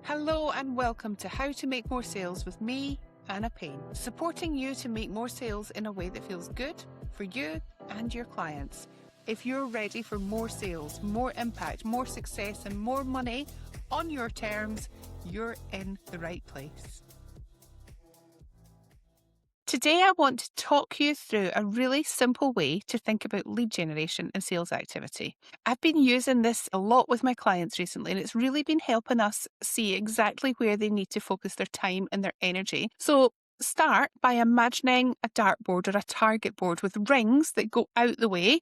Hello and welcome to How to Make More Sales with me, Anna Payne, supporting you to make more sales in a way that feels good for you and your clients. If you're ready for more sales, more impact, more success and more money on your terms, you're in the right place. Today, I want to talk you through a really simple way to think about lead generation and sales activity. I've been using this a lot with my clients recently, and it's really been helping us see exactly where they need to focus their time and their energy. So start by imagining a dartboard or a target board with rings that go out the way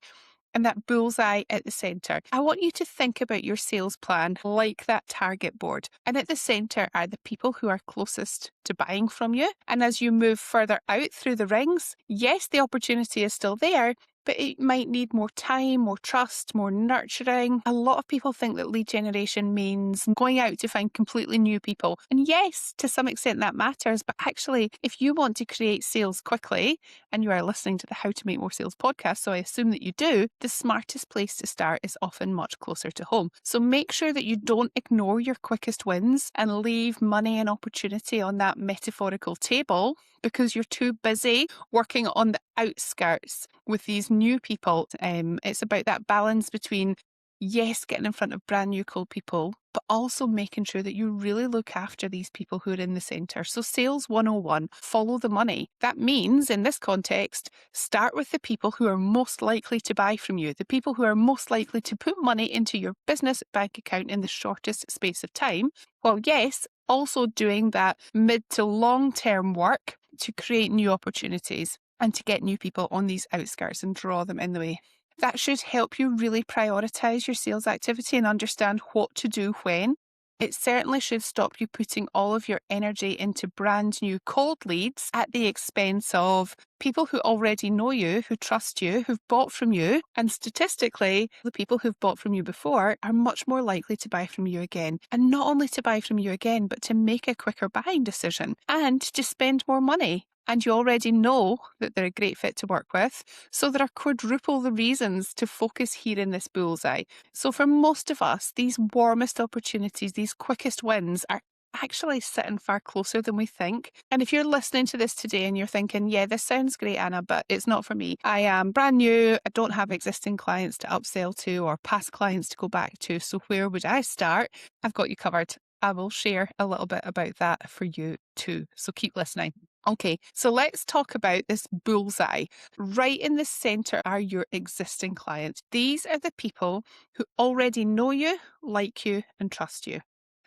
and that bullseye at the centre. I want you to think about your sales plan like that target board. And at the centre are the people who are closest to buying from you. And as you move further out through the rings, yes, the opportunity is still there, but it might need more time, more trust, more nurturing. A lot of people think that lead generation means going out to find completely new people. And yes, to some extent that matters. But actually, if you want to create sales quickly, and you are listening to the How to Make More Sales podcast, so I assume that you do, the smartest place to start is often much closer to home. So make sure that you don't ignore your quickest wins and leave money and opportunity on that metaphorical table because you're too busy working on the outskirts with these new people. It's about that balance between, yes, getting in front of brand new cold people, but also making sure that you really look after these people who are in the centre. So Sales 101, follow the money. That means, in this context, start with the people who are most likely to buy from you, the people who are most likely to put money into your business bank account in the shortest space of time. Well, yes, also doing that mid to long-term work to create new opportunities and to get new people on these outskirts and draw them in the way. That should help you really prioritise your sales activity and understand what to do when. It certainly should stop you putting all of your energy into brand new cold leads at the expense of people who already know you, who trust you, who've bought from you. And statistically, the people who've bought from you before are much more likely to buy from you again. And not only to buy from you again, but to make a quicker buying decision and to spend more money. And you already know that they're a great fit to work with. So there are quadruple the reasons to focus here in this bullseye. So for most of us, these warmest opportunities, these quickest wins are actually sitting far closer than we think. And if you're listening to this today and you're thinking, yeah, this sounds great, Anna, but it's not for me. I am brand new. I don't have existing clients to upsell to or past clients to go back to. So where would I start? I've got you covered. I will share a little bit about that for you too. So keep listening. Okay, so let's talk about this bullseye. Right in the centre are your existing clients. These are the people who already know you, like you, and trust you.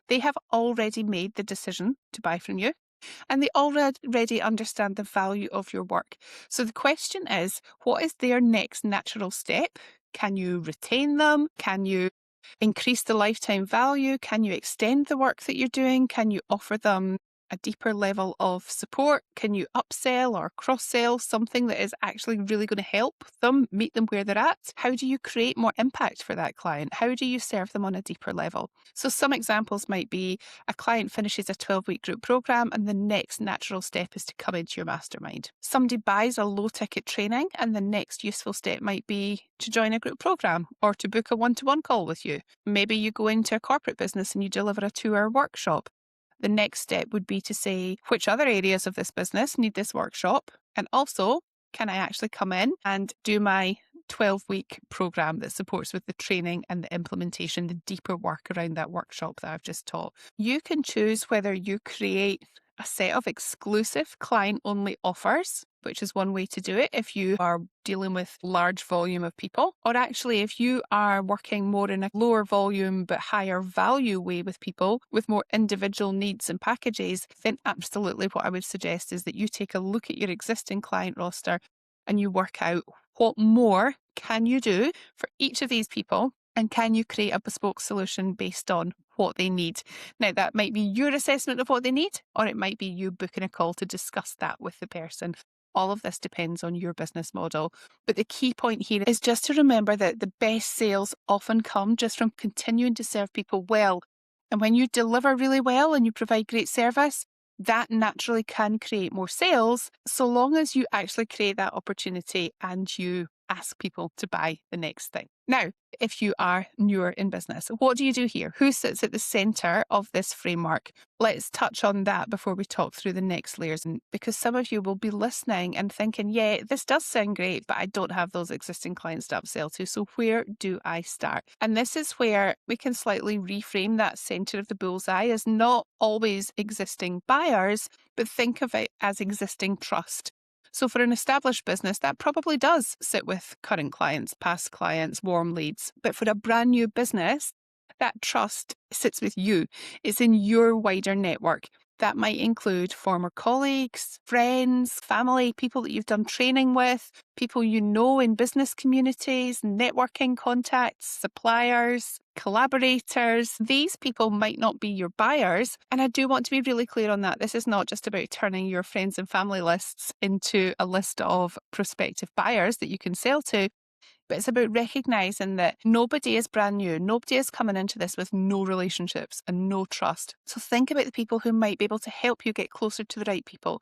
They have already made the decision to buy from you, and they already understand the value of your work. So the question is, what is their next natural step? Can you retain them? Can you increase the lifetime value? Can you extend the work that you're doing? Can you offer them a deeper level of support? Can you upsell or cross-sell something that is actually really going to help them, meet them where they're at? How do you create more impact for that client? How do you serve them on a deeper level? So some examples might be a client finishes a 12-week group program and the next natural step is to come into your mastermind. Somebody buys a low-ticket training and the next useful step might be to join a group program or to book a one-to-one call with you. Maybe you go into a corporate business and you deliver a 2-hour workshop. The next step would be to say, which other areas of this business need this workshop? And also, can I actually come in and do my 12-week program that supports with the training and the implementation, the deeper work around that workshop that I've just taught? You can choose whether you create a set of exclusive client-only offers, which is one way to do it if you are dealing with large volume of people, or actually if you are working more in a lower volume but higher value way with people with more individual needs and packages, then absolutely what I would suggest is that you take a look at your existing client roster and you work out what more can you do for each of these people. And can you create a bespoke solution based on what they need? Now, that might be your assessment of what they need, or it might be you booking a call to discuss that with the person. All of this depends on your business model. But the key point here is just to remember that the best sales often come just from continuing to serve people well. And when you deliver really well and you provide great service, that naturally can create more sales, so long as you actually create that opportunity and you ask people to buy the next thing. Now, if you are newer in business, what do you do here? Who sits at the center of this framework? Let's touch on that before we talk through the next layers. And because some of you will be listening and thinking, yeah, this does sound great, but I don't have those existing clients to upsell to. So where do I start? And this is where we can slightly reframe that center of the bullseye as not always existing buyers, but think of it as existing trust. So for an established business, that probably does sit with current clients, past clients, warm leads. But for a brand new business, that trust sits with you. It's in your wider network. That might include former colleagues, friends, family, people that you've done training with, people you know in business communities, networking contacts, suppliers, collaborators. These people might not be your buyers. And I do want to be really clear on that. This is not just about turning your friends and family lists into a list of prospective buyers that you can sell to. But it's about recognizing that nobody is brand new. Nobody is coming into this with no relationships and no trust. So think about the people who might be able to help you get closer to the right people.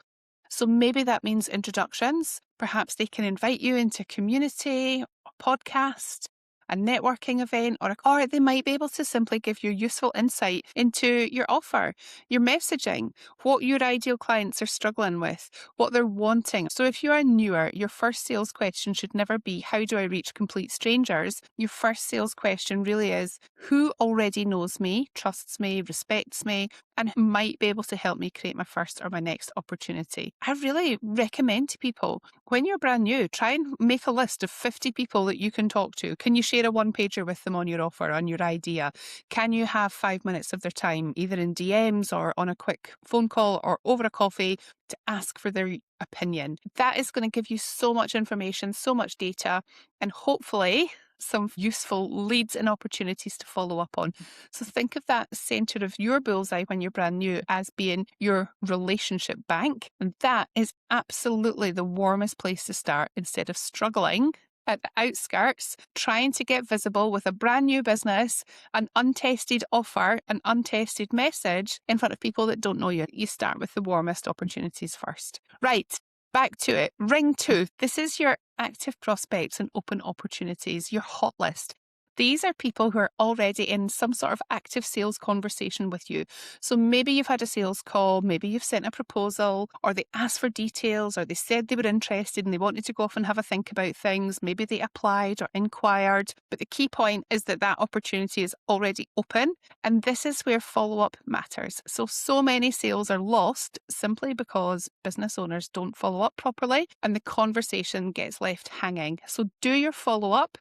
So maybe that means introductions. Perhaps they can invite you into a community, a podcast, a networking event, or they might be able to simply give you useful insight into your offer, your messaging, what your ideal clients are struggling with, what they're wanting. So if you are newer, your first sales question should never be, how do I reach complete strangers? Your first sales question really is, who already knows me, trusts me, respects me, and who might be able to help me create my first or my next opportunity? I really recommend to people, when you're brand new, try and make a list of 50 people that you can talk to. Can you share a one-pager with them on your offer, on your idea? Can you have 5 minutes of their time, either in DMs or on a quick phone call or over a coffee, to ask for their opinion? That is going to give you so much information, so much data, and hopefully some useful leads and opportunities to follow up on. So think of that center of your bullseye when you're brand new as being your relationship bank. And that is absolutely the warmest place to start instead of struggling at the outskirts, trying to get visible with a brand new business, an untested offer, an untested message in front of people that don't know you. You start with the warmest opportunities first. Right. Back to it. Ring 2. This is your active prospects and open opportunities, your hot list. These are people who are already in some sort of active sales conversation with you. So maybe you've had a sales call, maybe you've sent a proposal, or they asked for details, or they said they were interested and they wanted to go off and have a think about things. Maybe they applied or inquired. But the key point is that that opportunity is already open. And this is where follow-up matters. So many sales are lost simply because business owners don't follow up properly and the conversation gets left hanging. So do your follow-up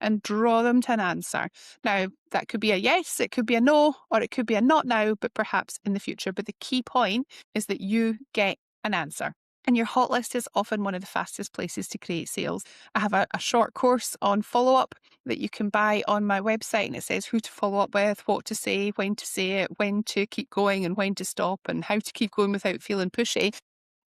and draw them to an answer. Now, that could be a yes, it could be a no, or it could be a not now, but perhaps in the future. But the key point is that you get an answer. And your hot list is often one of the fastest places to create sales. I have a short course on follow-up that you can buy on my website, and it says who to follow up with, what to say it, when to keep going and when to stop, and how to keep going without feeling pushy.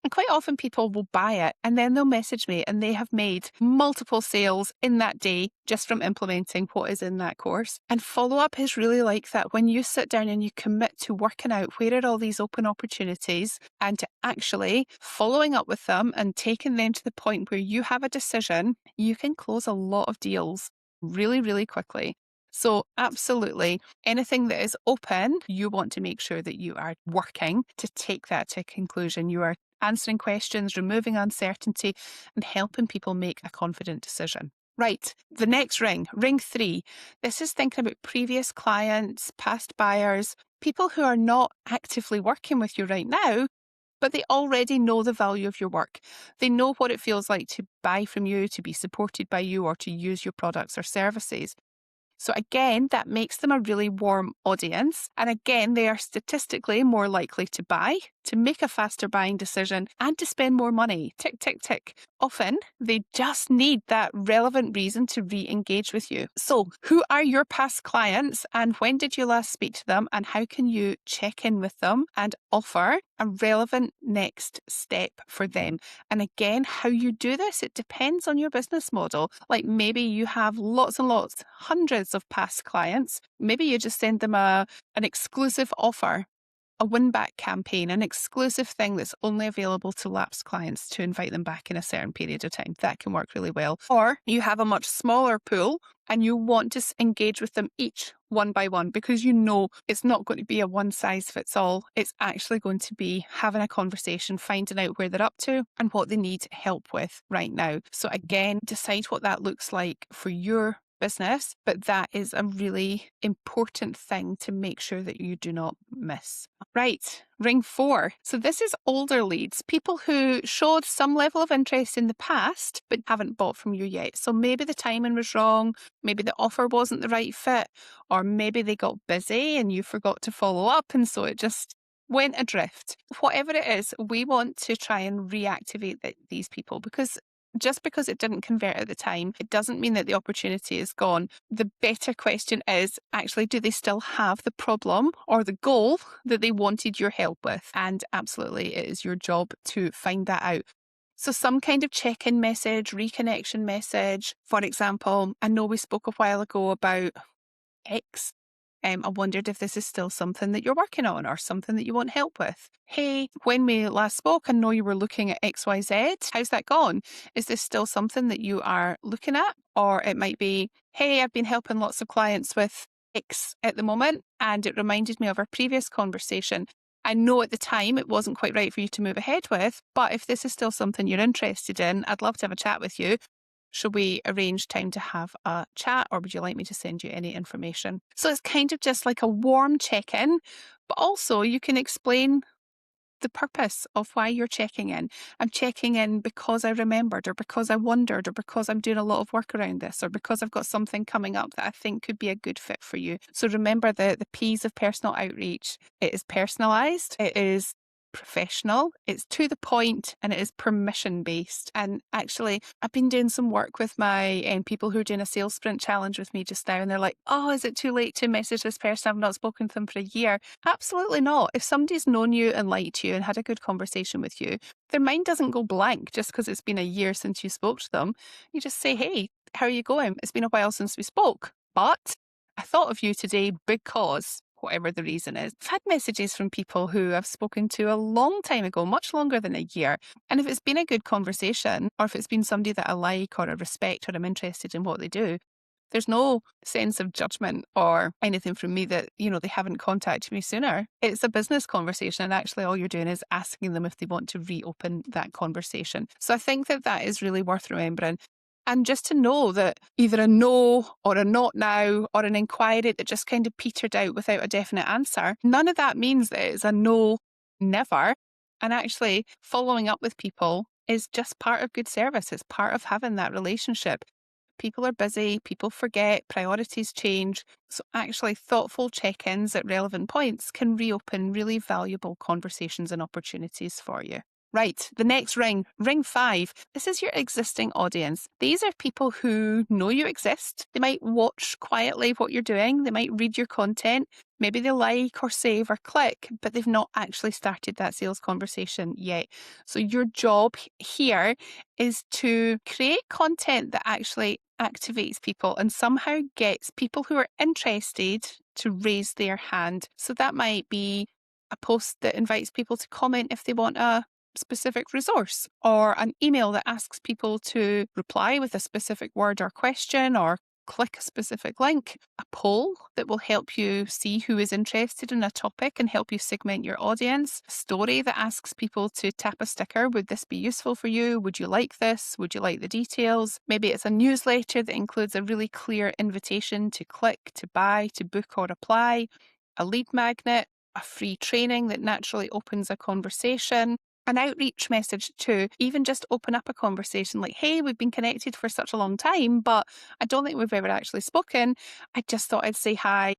And quite often people will buy it and then they'll message me and they have made multiple sales in that day just from implementing what is in that course. And follow up is really like that. When you sit down and you commit to working out where are all these open opportunities and to actually following up with them and taking them to the point where you have a decision, you can close a lot of deals really, really quickly. So absolutely, anything that is open, you want to make sure that you are working to take that to a conclusion. You are answering questions, removing uncertainty, and helping people make a confident decision. Right, the next ring 3. This is thinking about previous clients, past buyers, people who are not actively working with you right now, but they already know the value of your work. They know what it feels like to buy from you, to be supported by you, or to use your products or services. So again, that makes them a really warm audience. And again, they are statistically more likely to buy, to make a faster buying decision, and to spend more money. Tick, tick, tick. Often, they just need that relevant reason to re-engage with you. So who are your past clients and when did you last speak to them and how can you check in with them and offer a relevant next step for them? And again, how you do this, it depends on your business model. Like maybe you have lots and lots, hundreds of past clients. Maybe you just send them an exclusive offer a win-back campaign, an exclusive thing that's only available to lapsed clients to invite them back in a certain period of time. That can work really well. Or you have a much smaller pool and you want to engage with them each one by one, because you know it's not going to be a one size fits all. It's actually going to be having a conversation, finding out where they're up to and what they need help with right now. So again, decide what that looks like for your business, but that is a really important thing to make sure that you do not miss. Right, ring 4. So this is older leads, people who showed some level of interest in the past but haven't bought from you yet. So maybe the timing was wrong, maybe the offer wasn't the right fit, or maybe they got busy and you forgot to follow up and so it just went adrift. Whatever it is, we want to try and reactivate these people, because just because it didn't convert at the time, it doesn't mean that the opportunity is gone. The better question is actually, do they still have the problem or the goal that they wanted your help with? And absolutely, it is your job to find that out. So some kind of check-in message, reconnection message. For example, I know we spoke a while ago about X. I wondered if this is still something that you're working on or something that you want help with. Hey, when we last spoke, I know you were looking at XYZ. How's that gone? Is this still something that you are looking at? Or it might be, hey, I've been helping lots of clients with X at the moment, and it reminded me of our previous conversation. I know at the time it wasn't quite right for you to move ahead with, but if this is still something you're interested in, I'd love to have a chat with you. Should we arrange time to have a chat, or would you like me to send you any information? So it's kind of just like a warm check-in, but also you can explain the purpose of why you're checking in. I'm checking in because I remembered, or because I wondered, or because I'm doing a lot of work around this, or because I've got something coming up that I think could be a good fit for you. So remember the P's of personal outreach. It is personalized. It is professional, it's to the point, and it is permission based. And actually, I've been doing some work with my people who are doing a sales sprint challenge with me just now, and they're like, oh, is it too late to message this person? I've not spoken to them for a year. Absolutely not. If somebody's known you and liked you and had a good conversation with you, their mind doesn't go blank just because it's been a year since you spoke to them. You just say, hey, how are you going? It's been a while since we spoke, but I thought of you today because whatever the reason is. I've had messages from people who I've spoken to a long time ago, much longer than a year. And if it's been a good conversation, or if it's been somebody that I like or I respect or I'm interested in what they do, there's no sense of judgment or anything from me that, they haven't contacted me sooner. It's a business conversation, and actually all you're doing is asking them if they want to reopen that conversation. So I think that is really worth remembering. And just to know that either a no or a not now or an inquiry that just kind of petered out without a definite answer, none of that means that it's a no, never. And actually, following up with people is just part of good service. It's part of having that relationship. People are busy, people forget, priorities change. So actually, thoughtful check-ins at relevant points can reopen really valuable conversations and opportunities for you. Right, the next ring 5. This is your existing audience. These are people who know you exist. They might watch quietly what you're doing. They might read your content. Maybe they like or save or click, but they've not actually started that sales conversation yet. So your job here is to create content that actually activates people and somehow gets people who are interested to raise their hand. So that might be a post that invites people to comment if they want a specific resource, or an email that asks people to reply with a specific word or question, or click a specific link, a poll that will help you see who is interested in a topic and help you segment your audience, a story that asks people to tap a sticker. Would this be useful for you? Would you like this? Would you like the details? Maybe it's a newsletter that includes a really clear invitation to click, to buy, to book or apply, a lead magnet, a free training that naturally opens a conversation, an outreach message to even just open up a conversation like, hey, we've been connected for such a long time, but I don't think we've ever actually spoken. I just thought I'd say hi.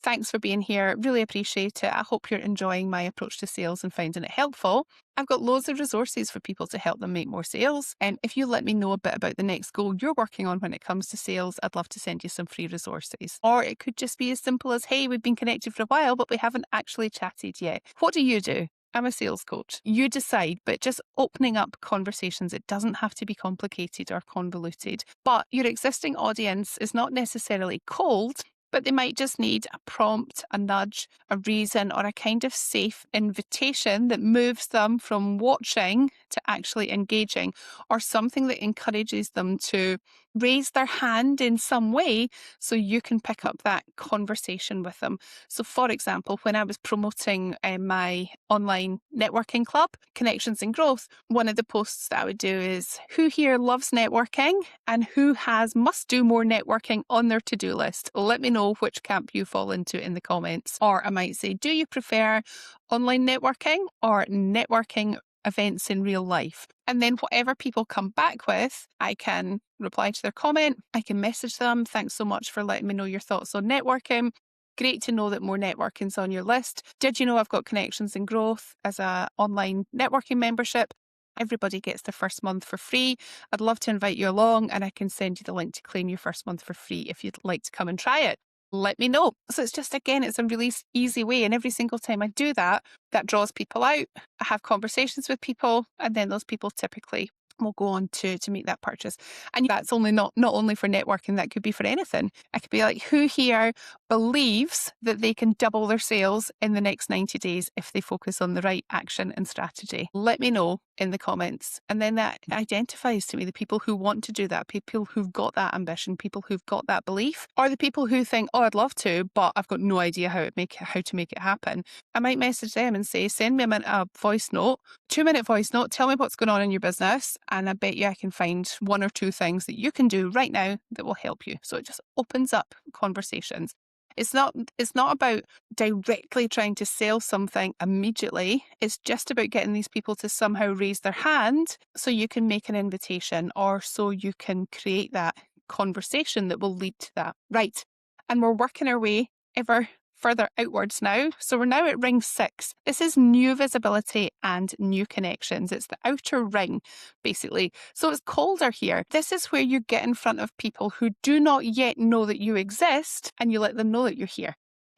Thanks for being here. Really appreciate it. I hope you're enjoying my approach to sales and finding it helpful. I've got loads of resources for people to help them make more sales. And if you let me know a bit about the next goal you're working on when it comes to sales, I'd love to send you some free resources. Or it could just be as simple as, hey, we've been connected for a while, but we haven't actually chatted yet. What do you do? I'm a sales coach. You decide, but just opening up conversations, it doesn't have to be complicated or convoluted. But your existing audience is not necessarily cold. but they might just need a prompt, a nudge, a reason, or a kind of safe invitation that moves them from watching to actually engaging, or something that encourages them to raise their hand in some way so you can pick up that conversation with them. So, for example, when I was promoting my online networking club, Connections and Growth, one of the posts that I would do is, who here loves networking and who must do more networking on their to-do list? Let me know which camp you fall into in the comments. Or I might say, do you prefer online networking or networking events in real life? And then whatever people come back with, I can reply to their comment. I can message them. Thanks so much for letting me know your thoughts on networking. Great to know that more networking's on your list. Did you know I've got Connections and Growth as an online networking membership? Everybody gets their first month for free. I'd love to invite you along, and I can send you the link to claim your first month for free if you'd like to come and try it. Let me know. So it's just, again, it's a really easy way. And every single time I do that, that draws people out. I have conversations with people, and then those people typically will go on to make that purchase. And that's only not only for networking, that could be for anything. I could be like, who here believes that they can double their sales in the next 90 days if they focus on the right action and strategy? Let me know in the comments. And then that identifies to me the people who want to do that, people who've got that ambition, people who've got that belief, or the people who think, oh, I'd love to, but I've got no idea how to make it happen. I might message them and say, send me a voice note, 2-minute voice note, tell me what's going on in your business, and I bet you I can find 1 or 2 things that you can do right now that will help you. So it just opens up conversations. It's not about directly trying to sell something immediately. It's just about getting these people to somehow raise their hand so you can make an invitation, or so you can create that conversation that will lead to that. Right. And we're working our way ever further outwards now. So we're now at ring 6. This is new visibility and new connections. It's the outer ring, basically. So it's colder here. This is where you get in front of people who do not yet know that you exist, and you let them know that you're here.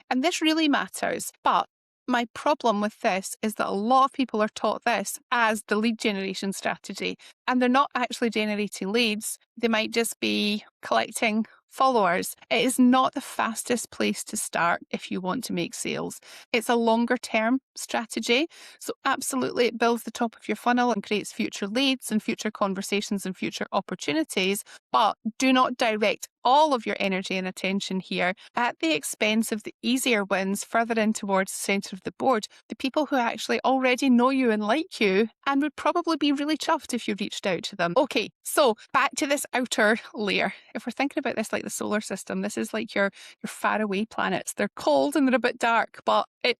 And this really matters. But my problem with this is that a lot of people are taught this as the lead generation strategy, and they're not actually generating leads. They might just be collecting followers. It is not the fastest place to start if you want to make sales. It's a longer term strategy. So absolutely, it builds the top of your funnel and creates future leads and future conversations and future opportunities. But do not direct all of your energy and attention here at the expense of the easier wins further in towards the centre of the board, the people who actually already know you and like you and would probably be really chuffed if you reached out to them. Okay, so back to this outer layer. If we're thinking about this like the solar system, this is like your faraway planets. They're cold and they're a bit dark, but it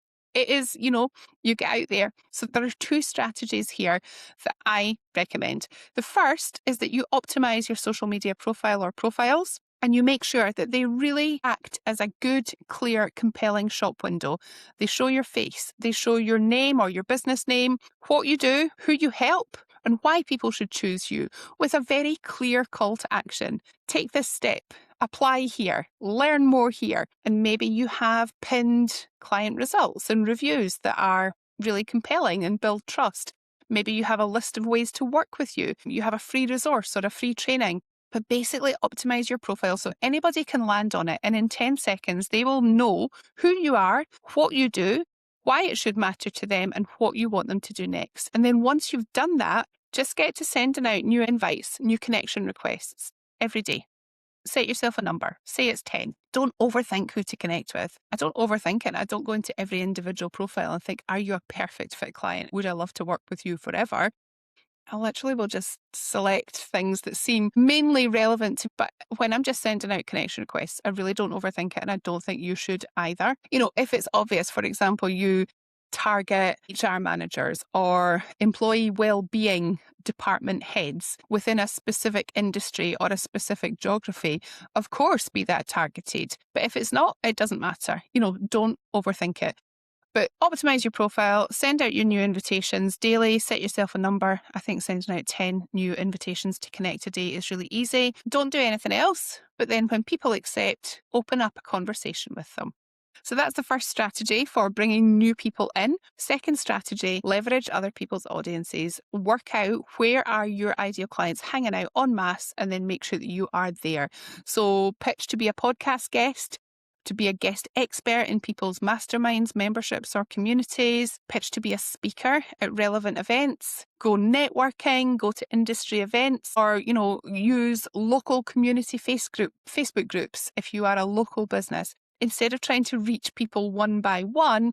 is, you get out there. So there are 2 strategies here that I recommend. The first is that you optimize your social media profile or profiles, and you make sure that they really act as a good, clear, compelling shop window. They show your face, they show your name or your business name, what you do, who you help, and why people should choose you, with a very clear call to action. Take this step, apply here, learn more here, and maybe you have pinned client results and reviews that are really compelling and build trust. Maybe you have a list of ways to work with you. You have a free resource or a free training. But basically optimize your profile so anybody can land on it, and in 10 seconds they will know who you are, what you do, why it should matter to them, and what you want them to do next. And then once you've done that, just get to sending out new invites, new connection requests every day. Set yourself a number. Say it's 10. Don't overthink who to connect with. I don't overthink it. I don't go into every individual profile and think, are you a perfect fit client? Would I love to work with you forever? I literally will just select things that seem mainly relevant to, but when I'm just sending out connection requests, I really don't overthink it, and I don't think you should either. If it's obvious, for example, you target HR managers or employee well-being department heads within a specific industry or a specific geography, of course be that targeted. But if it's not, it doesn't matter. Don't overthink it. But optimize your profile, send out your new invitations daily, set yourself a number. I think sending out 10 new invitations to connect a day is really easy. Don't do anything else, but then when people accept, open up a conversation with them. So that's the first strategy for bringing new people in. Second strategy, leverage other people's audiences. Work out where are your ideal clients hanging out en masse, and then make sure that you are there. So pitch to be a podcast guest. to be a guest expert in people's masterminds, memberships, or communities, pitch to be a speaker at relevant events, go networking, go to industry events, or, use local community Facebook groups if you are a local business. Instead of trying to reach people one by one,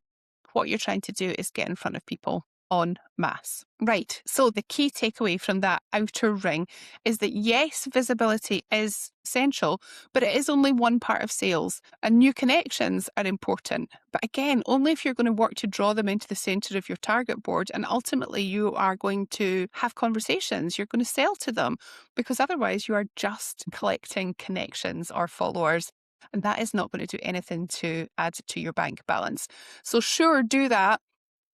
what you're trying to do is get in front of people en masse. Right, so the key takeaway from that outer ring is that yes, visibility is essential, but it is only one part of sales, and new connections are important. But again, only if you're going to work to draw them into the centre of your target board, and ultimately you are going to have conversations, you're going to sell to them, because otherwise you are just collecting connections or followers. And that is not going to do anything to add to your bank balance. So sure, do that,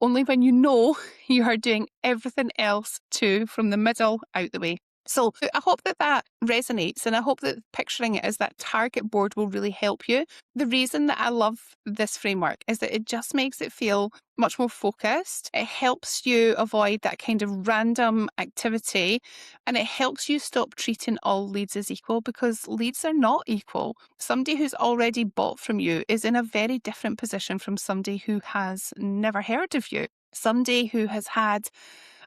only when you know you are doing everything else too from the middle out the way. So I hope that resonates, and I hope that picturing it as that target board will really help you. The reason that I love this framework is that it just makes it feel much more focused. It helps you avoid that kind of random activity, and it helps you stop treating all leads as equal, because leads are not equal. Somebody who's already bought from you is in a very different position from somebody who has never heard of you. Somebody who has had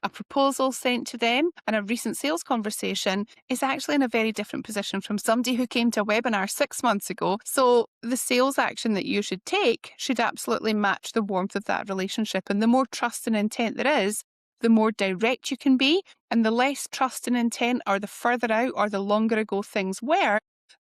a proposal sent to them and a recent sales conversation is actually in a very different position from somebody who came to a webinar 6 months ago. So the sales action that you should take should absolutely match the warmth of that relationship. And the more trust and intent there is, the more direct you can be, and the less trust and intent, or the further out or the longer ago things were,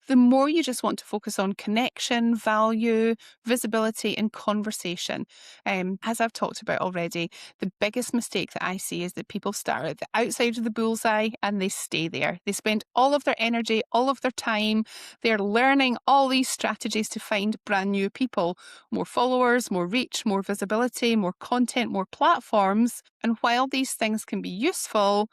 the more you just want to focus on connection, value, visibility, and conversation. As I've talked about already, the biggest mistake that I see is that people start at the outside of the bullseye and they stay there. They spend all of their energy, all of their time. They're learning all these strategies to find brand new people, more followers, more reach, more visibility, more content, more platforms. And while these things can be useful,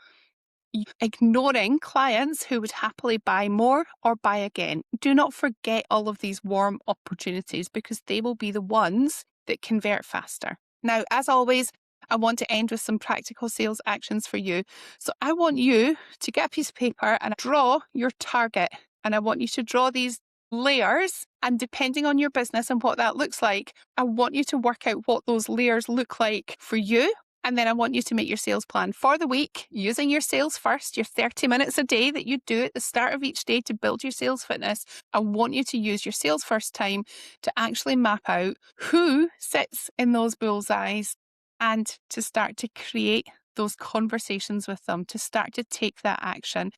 ignoring clients who would happily buy more or buy again. Do not forget all of these warm opportunities, because they will be the ones that convert faster. Now, as always, I want to end with some practical sales actions for you. So I want you to get a piece of paper and draw your target. And I want you to draw these layers. And depending on your business and what that looks like, I want you to work out what those layers look like for you. And then I want you to make your sales plan for the week using your sales first, your 30 minutes a day that you do at the start of each day to build your sales fitness. I want you to use your sales first time to actually map out who sits in those bullseyes and to start to create those conversations with them, to start to take that action.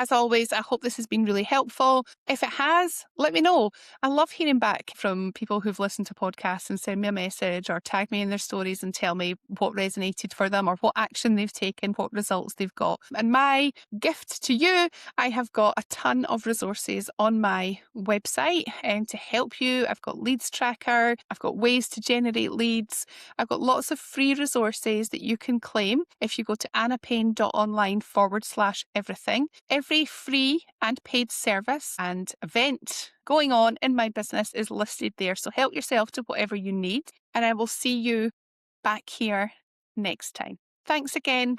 As always, I hope this has been really helpful. If it has, let me know. I love hearing back from people who've listened to podcasts and send me a message or tag me in their stories and tell me what resonated for them or what action they've taken, what results they've got. And my gift to you, I have got a ton of resources on my website to help you. I've got leads tracker, I've got ways to generate leads. I've got lots of free resources that you can claim if you go to annapayne.online/everything. Every free and paid service and event going on in my business is listed there. So help yourself to whatever you need, and I will see you back here next time. Thanks again.